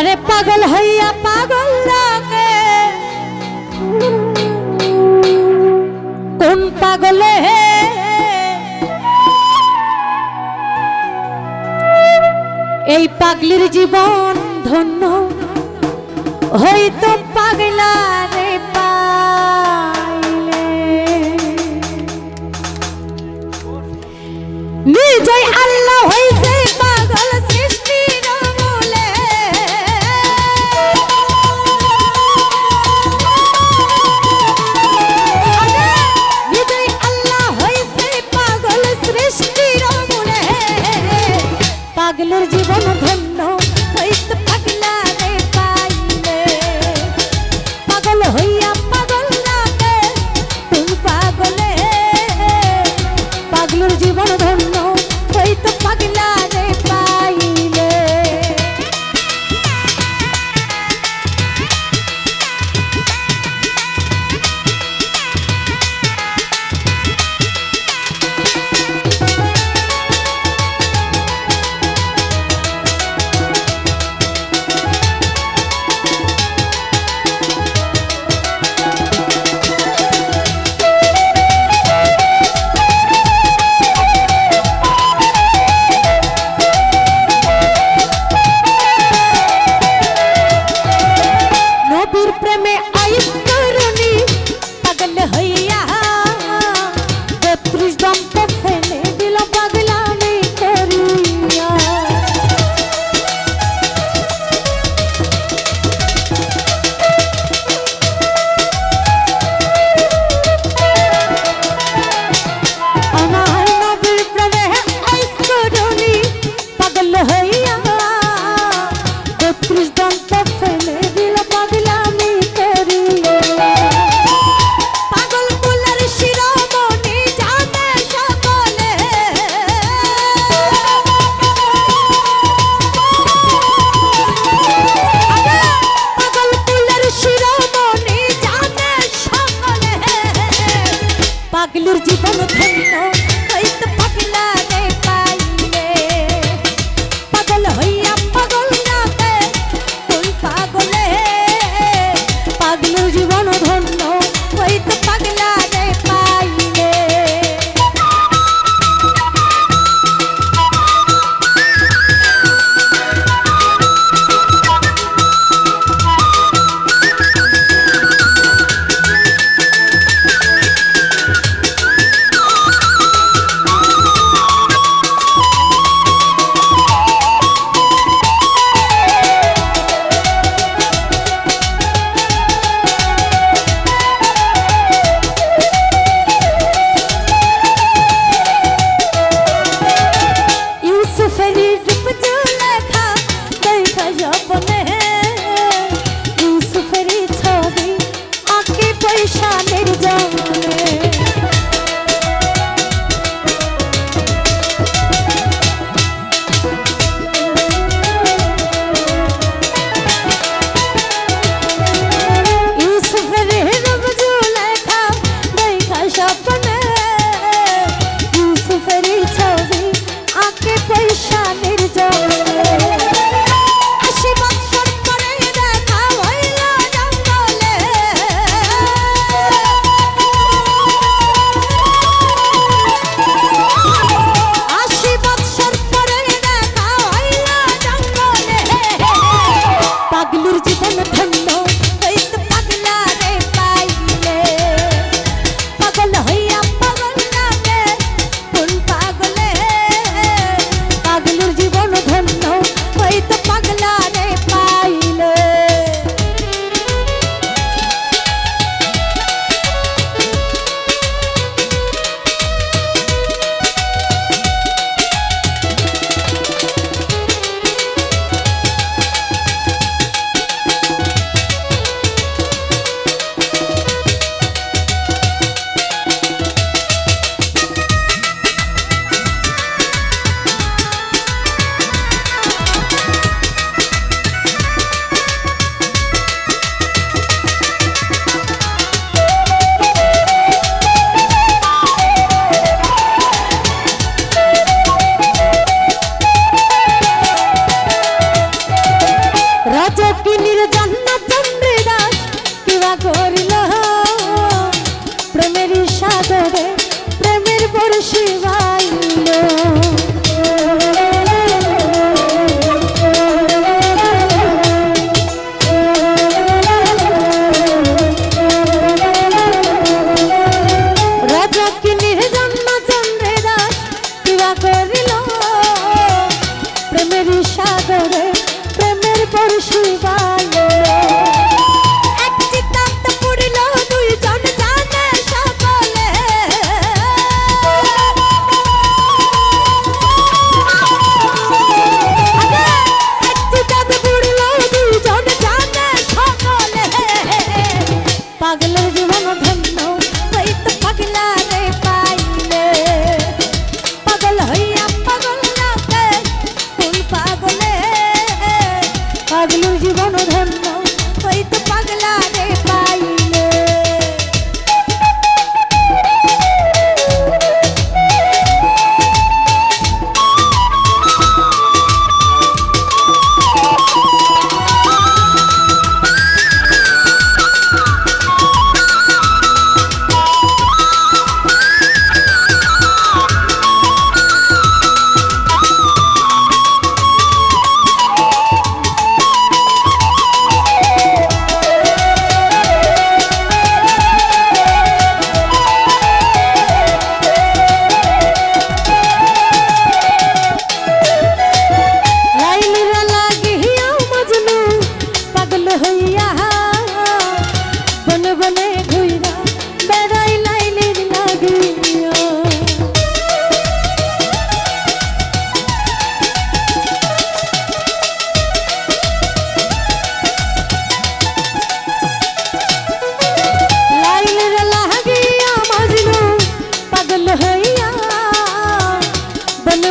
আরে পাগল হইয়া পাগল লাগে কোন পাগলে এই পাগলির জীবন ধন্য হইতো পাগলা রে পাইলে নিজেই আল্লাহ হইছে পাগল সৃষ্টির মূলে নিজেই আল্লাহ হইছে পাগল সৃষ্টির মূলে পাগলের জীবন ধন্য হইতো পাগলা রে পাইলে পাগল হইয়া পাগল লাগে তুই পাগলে পাগলের জীবন ধন্য হইতো পাগলা রে পাইলে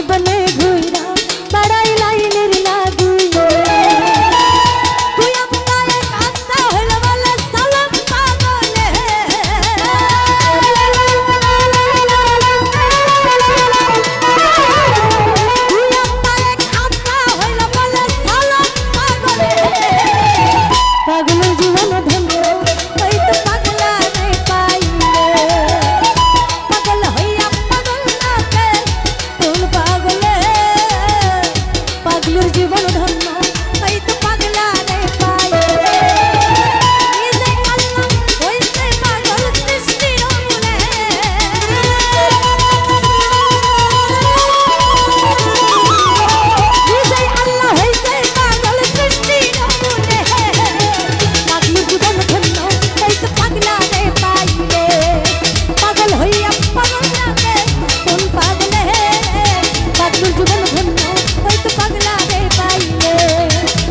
বনে ঘুইরা বেড়াই লাইনের লাগিয়ে তুই আমায় কাঁদতে হলো বলে সালাম পাগলে তুই আমায় কাঁদতে হলো বলে সালাম পাগলে পাগলের জীবন ধন্য ওই তো পাগলা রে পাইলে পাগল হইয়া পাগল নাকে কোন পাগলে পাগলের জীবন ধন্য ওই তো পাগলা রে পাইলে নিজে আল্লাহ হইছে পাগল সৃষ্টির মূলে নিজে আল্লাহ হইছে পাগল সৃষ্টির মূলে পাগলের জীবন ধন্য ওই তো পাগলা রে পাইলে পাগল হইয়া পাগল নাকে কোন পাগলে পাগলের জীবন ধন্য ওই তো পাগলা রে পাইলে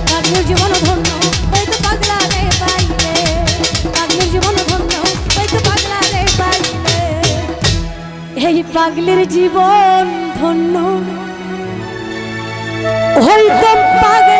পাগলের জীবন ধন্য ওই তো পাগলা রে পাইলে পাগলের জীবন ধন্য ওই তো পাগলা রে পাইলে এই পাগলের জীবন ধন্য হইতো পাগলা